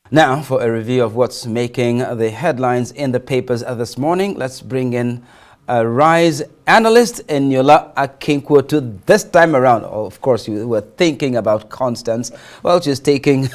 Now, for a review of what's making the headlines in the papers this morning, let's bring in a RISE analyst, Eniola Akinkwo, to this time around. Oh, of course, you were thinking about Constance. Well, she's taking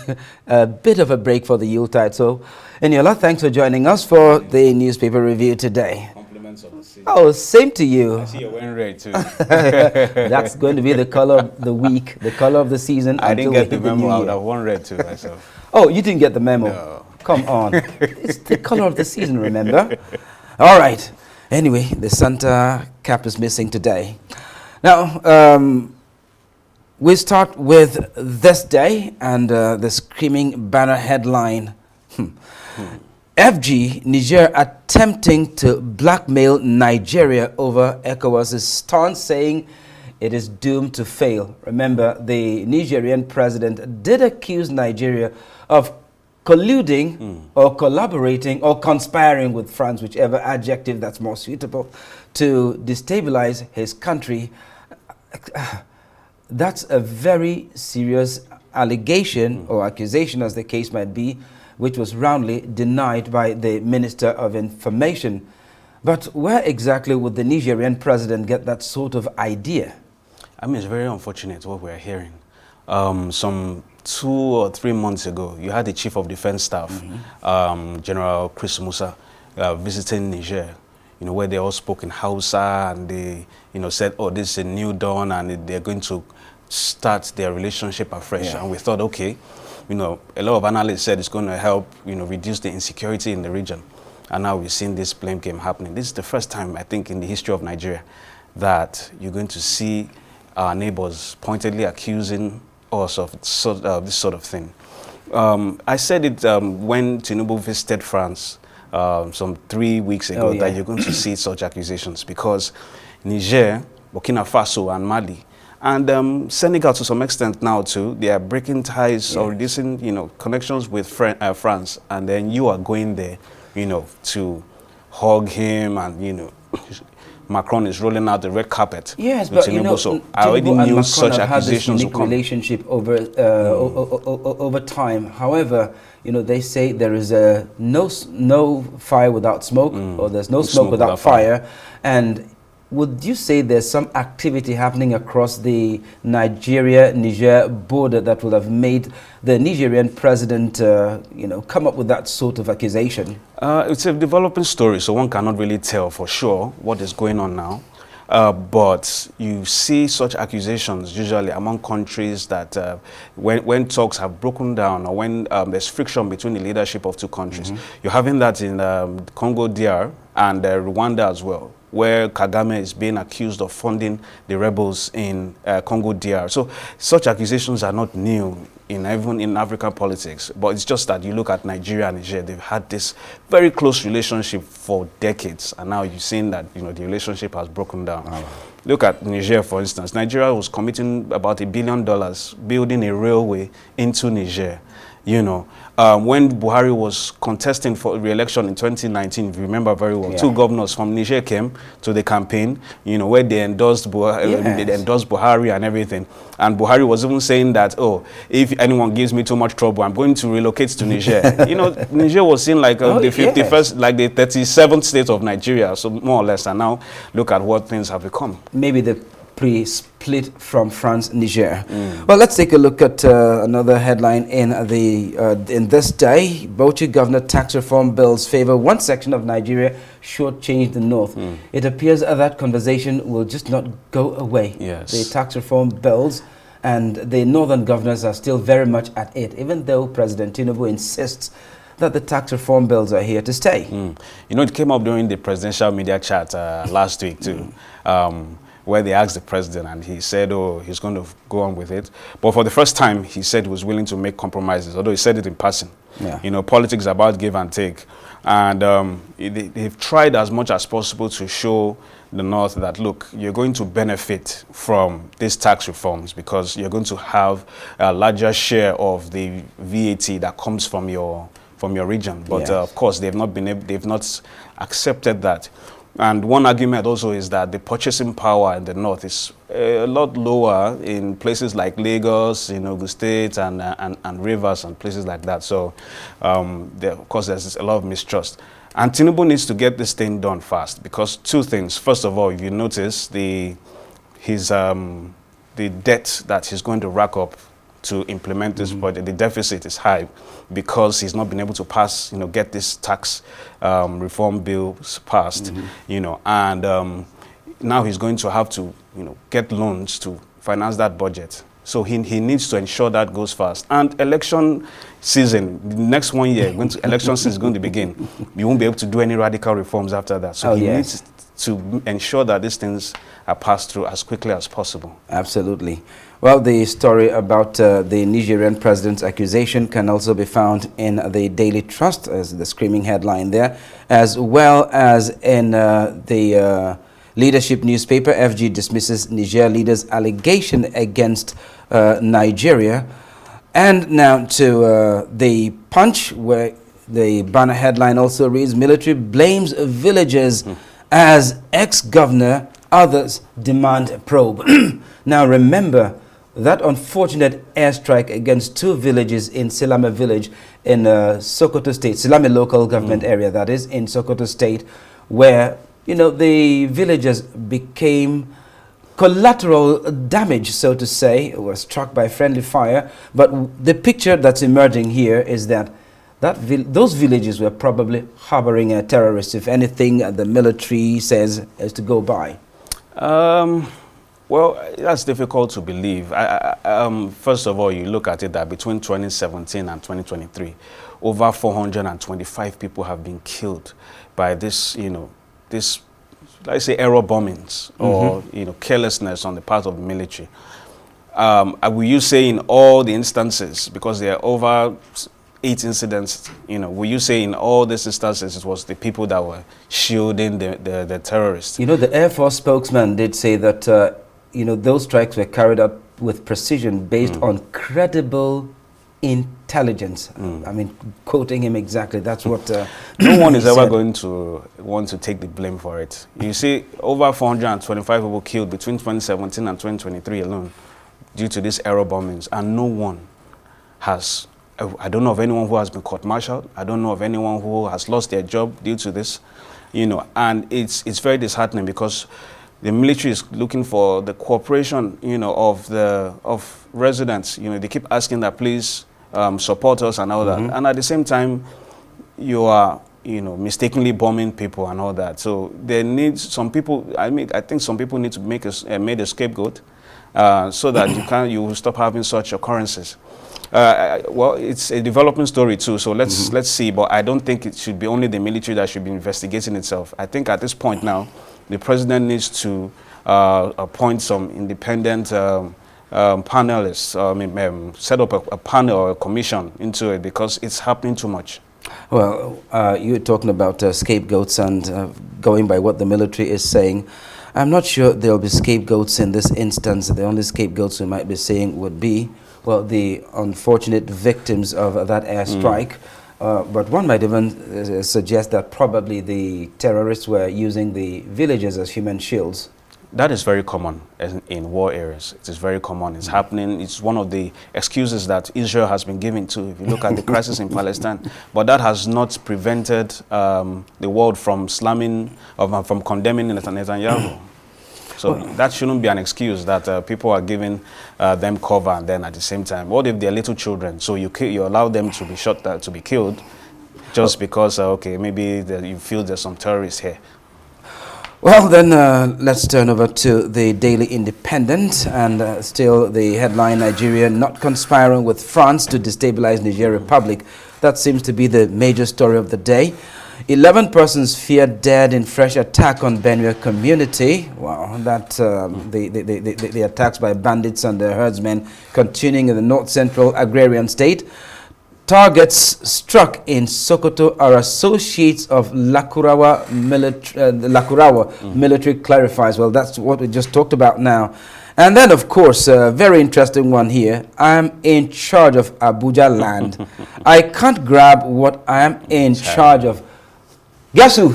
a bit of a break for the Yuletide. So, Eniola, thanks for joining us for the newspaper review today. Compliments of the season. Oh, same to you. I see you're wearing red too. That's going to be the color of the week, the color of the season. I didn't get the memo. I would year. have worn red too myself. Oh, you didn't get the memo? No. Come on. It's the color of the season, remember? All right. Anyway, the Santa cap is missing today. Now, we start with this day and the screaming banner headline. FG, Niger attempting to blackmail Nigeria over ECOWAS' stance, saying it is doomed to fail. Remember, the Nigerian president did accuse Nigeria of colluding or collaborating or conspiring with France, whichever adjective that's more suitable, to destabilize his country. That's a very serious allegation or accusation, as the case might be, which was roundly denied by the Minister of Information. But where exactly would the Nigerian president get that sort of idea? I mean, it's very unfortunate what we're hearing. Some 2 or 3 months ago, you had the Chief of Defense Staff, General Chris Musa, visiting Niger, where they all spoke in Hausa and they, said, oh, this is a new dawn and they're going to start their relationship afresh. And we thought, okay, a lot of analysts said it's going to help, reduce the insecurity in the region. And now we've seen this blame game happening. This is the first time, I think, in the history of Nigeria that you're going to see our neighbors pointedly accusing us of this sort of thing. I said it when Tinubu visited France some 3 weeks ago, that you're going to see such accusations because Niger, Burkina Faso, and Mali, and Senegal to some extent now too, they are breaking ties or reducing, connections with France, and then you are going there, to hug him, and Macron is rolling out the red carpet. Yes, but Tinubu. So I already knew such accusations would come. Relationship over over time. However, they say there is no fire without smoke, or there's no smoke without fire, and would you say there's some activity happening across the Nigeria-Niger border that would have made the Nigerian president, come up with that sort of accusation? It's a developing story, so one cannot really tell for sure what is going on now. But you see such accusations usually among countries that when talks have broken down or when there's friction between the leadership of two countries. You're having that in Congo DR and Rwanda as well, where Kagame is being accused of funding the rebels in Congo DR. So such accusations are not new even in African politics, but it's just that you look at Nigeria and Niger, they've had this very close relationship for decades, and now you've seen that the relationship has broken down. Look at Niger, for instance. Nigeria was committing about $1 billion building a railway into Niger. When Buhari was contesting for re-election in 2019, if you remember very well, 2 governors from Niger came to the campaign, where they endorsed Buhari and everything. And Buhari was even saying that, oh, if anyone gives me too much trouble, I'm going to relocate to Niger. Niger was seen like the 51st, like the 37th state of Nigeria, so more or less. And now look at what things have become. Maybe the pre-split from France, Niger. Well, let's take a look at another headline in this day. Bauchi Governor tax reform bills favor one section of Nigeria, shortchange the north. It appears that conversation will just not go away. The tax reform bills and the northern governors are still very much at it, even though President Tinubu insists that the tax reform bills are here to stay. It came up during the presidential media chat last week too. Where they asked the president and he said, oh, he's going to go on with it. But for the first time, he said he was willing to make compromises, although he said it in passing. Politics is about give and take. And they've tried as much as possible to show the North that, look, you're going to benefit from these tax reforms because you're going to have a larger share of the VAT that comes from your region. But of course, they've not accepted that. And one argument also is that the purchasing power in the north is a lot lower in places like Lagos, the state, and rivers and places like that. So, of course, there's a lot of mistrust. And Tinubu needs to get this thing done fast because two things. First of all, if you notice, the debt that he's going to rack up to implement this budget, the deficit is high because he's not been able to pass, get this tax reform bills passed, and now he's going to have to, get loans to finance that budget. So he needs to ensure that goes fast. And election season, next 1 year, election season is going to begin. You won't be able to do any radical reforms after that. So he needs to ensure that these things are passed through as quickly as possible. Absolutely. Well, the story about the Nigerian president's accusation can also be found in the Daily Trust, as the screaming headline there, as well as in the leadership newspaper. FG dismisses Niger leader's allegation against Nigeria. And now to the Punch, where the banner headline also reads, military blames villagers as ex-governor, others demand probe. Now remember that unfortunate airstrike against two villages in Silame village in Sokoto State, Silame local government area, that is, in Sokoto State, where, the villagers became collateral damage, so to say, was struck by friendly fire. But the picture that's emerging here is that those villages were probably harboring a terrorist, if anything the military says is to go by. Well, that's difficult to believe. First of all, you look at it that between 2017 and 2023, over 425 people have been killed by this, let's say, error bombings or, carelessness on the part of the military. Will you say in all the instances, because there are over 8 incidents, will you say in all these instances it was the people that were shielding the terrorists? The Air Force spokesman did say that, those strikes were carried out with precision based on credible intelligence. I mean, quoting him exactly, that's what no one is ever going to want to take the blame for it. You see, over 425 people killed between 2017 and 2023 alone due to these error bombings, and no one has, I don't know of anyone who has been court-martialed. I don't know of anyone who has lost their job due to this, and it's very disheartening because the military is looking for the cooperation, of residents. They keep asking that, please support us and all that. And at the same time, you are, mistakenly bombing people and all that. So there needs some people. I think some people need to make a scapegoat so that you will stop having such occurrences. Well, it's a developing story too, so let's see. But I don't think it should be only the military that should be investigating itself. I think at this point now, the president needs to appoint some independent panelists, set up a panel or a commission into it because it's happening too much. Well, you're talking about scapegoats and going by what the military is saying. I'm not sure there'll be scapegoats in this instance. The only scapegoats we might be saying would be, well, the unfortunate victims of that airstrike. But one might even suggest that probably the terrorists were using the villages as human shields. That is very common in war areas. It is very common. It's happening. It's one of the excuses that Israel has been giving to, if you look at the crisis in Palestine. But that has not prevented the world from from condemning Netanyahu. So that shouldn't be an excuse that people are giving them cover, and then at the same time, what if they're little children? So you allow them to be shot, to be killed, just because, okay, maybe you feel there's some terrorists here. Well, then let's turn over to the Daily Independent, and still the headline, Nigeria not conspiring with France to destabilize Niger Republic. That seems to be the major story of the day. 11 persons feared dead in fresh attack on Benue community. Wow, that the attacks by bandits and the herdsmen continuing in the north-central agrarian state. Targets struck in Sokoto are associates of Lakurawa military clarifies. Well, that's what we just talked about now. And then, of course, a very interesting one here. I'm in charge of Abuja land. I can't grab what I am in charge of. Guess who?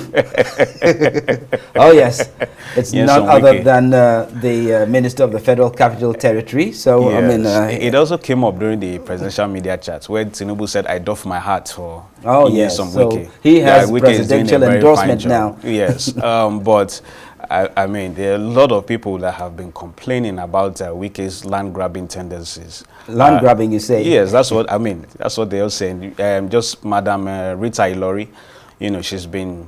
Oh, yes. It's Yes, none on other Wiki. than the Minister of the Federal Capital Territory. So, I mean... it also came up during the presidential media chats where Tinubu said, I doff my hat for yes. some So Wiki. he has Wiki is doing a presidential very fine endorsement job. now. Yes, but I mean, there are a lot of people that have been complaining about Wiki's land grabbing tendencies. Land grabbing, you say? Yes, that's what I mean. That's what they are saying. Just Madam Rita Ilori, she's been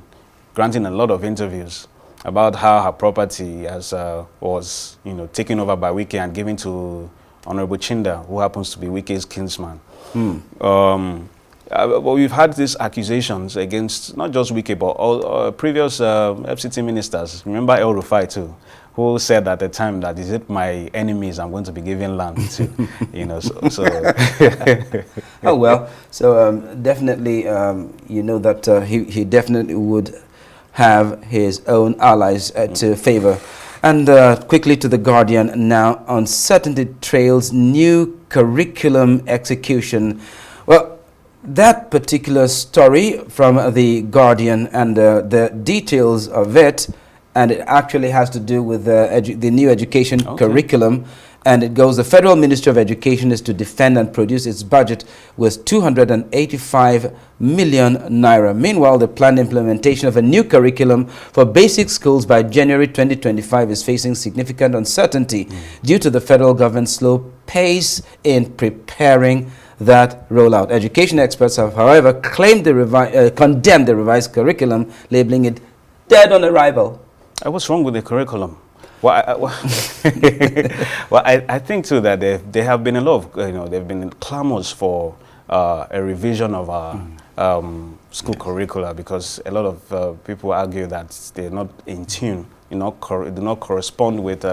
granting a lot of interviews about how her property was, taken over by Wiki and given to Honorable Chinda, who happens to be Wiki's kinsman. But we've had these accusations against not just Wiki, but all previous FCT ministers. Remember El Rufai too, who said at the time that, is it my enemies I'm going to be giving land to? Oh, well, so definitely, that he definitely would have his own allies to favor. And quickly to The Guardian now. Uncertainty trails new curriculum execution. Well, that particular story from The Guardian and the details of it, and it actually has to do with the new education curriculum. And it goes, the Federal Ministry of Education is to defend and produce its budget with 285 million naira. Meanwhile, the planned implementation of a new curriculum for basic schools by January 2025 is facing significant uncertainty due to the federal government's slow pace in preparing that rollout. Education experts have, however, condemned the revised curriculum, labeling it dead on arrival. What's wrong with the curriculum? Well, I think too that there have been a lot of, there have been clamors for a revision of our school curricula, because a lot of people argue that they're not in tune, do not correspond with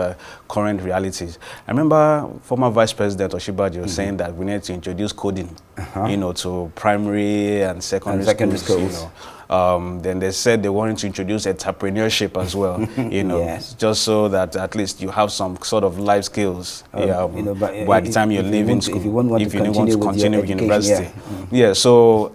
current realities. I remember former Vice President Oshibaji was saying that we need to introduce coding, to primary and secondary schools. Then they said they wanted to introduce entrepreneurship as well, yes. just so that at least you have some sort of life skills by the time you're leaving school, if you want to continue with university. Yeah, so,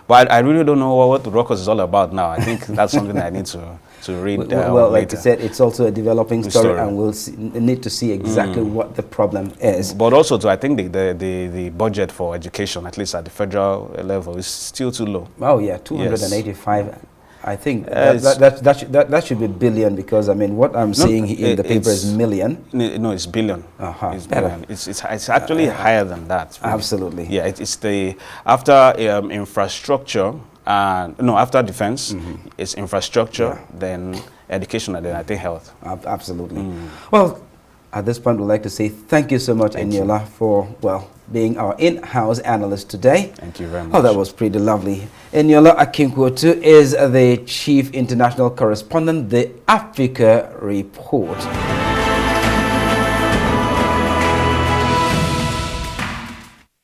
but I really don't know what the Rockers is all about now. I think that's something I need to read well, like later. you said, it's also a developing story, and we'll need to see exactly what the problem is. But also, I think the budget for education, at least at the federal level, is still too low. Oh yeah, 285. Yes. I think that should be billion, because I mean what I'm seeing in the paper is million. No, it's billion. It's billion. It's actually higher than that. Really. Absolutely. Yeah, it's the after infrastructure. After defense, it's infrastructure, then education, and then I think health. Absolutely. Well, at this point, we'd like to say thank you so much, Eniola, for, being our in-house analyst today. Thank you very much. Oh, that was pretty lovely. Eniola Akinkwotu is the Chief International Correspondent, the Africa Report.